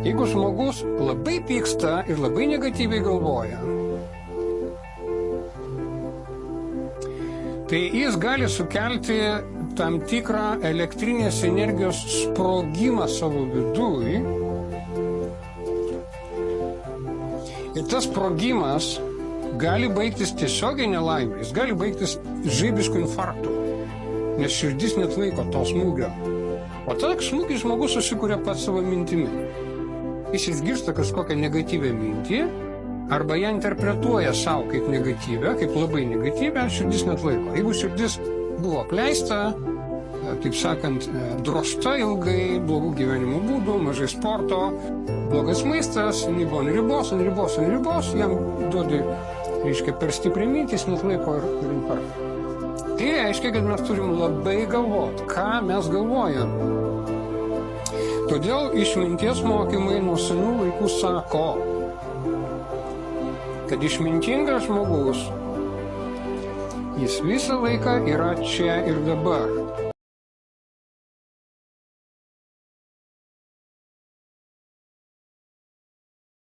Jeigu žmogus labai pyksta ir labai negatyviai galvoja, tai jis gali sukelti tam tikrą elektrinės energijos sprogimą savo viduj. Ir tas sprogimas gali baigtis tiesiogiai nelaimė, jis gali baigtis žaibišku infarktu, nes širdis netlaiko to smūgio. O tada smūgį žmogus susikuria pats savo mintimi. Jis išgirsta kažkokią negatyvę mintį, arba ją interpretuoja savo kaip negatyvę, kaip labai negatyvę, širdis netlaiko. Jeigu širdis buvo apleista, taip sakant, drožta ilgai, blogų gyvenimo būdų, mažai sporto, blogas maistas, jinai buvo ant ribos, jam duodi, reiškia, per stipriai mintys, netlaiko ir infarktą. Tai reiškia, kad mes turim labai galvoti, ką mes galvojam. Todėl išminties mokymai nuo senų laikų sako, kad išmintingas žmogus, jis visą laiką yra čia ir dabar.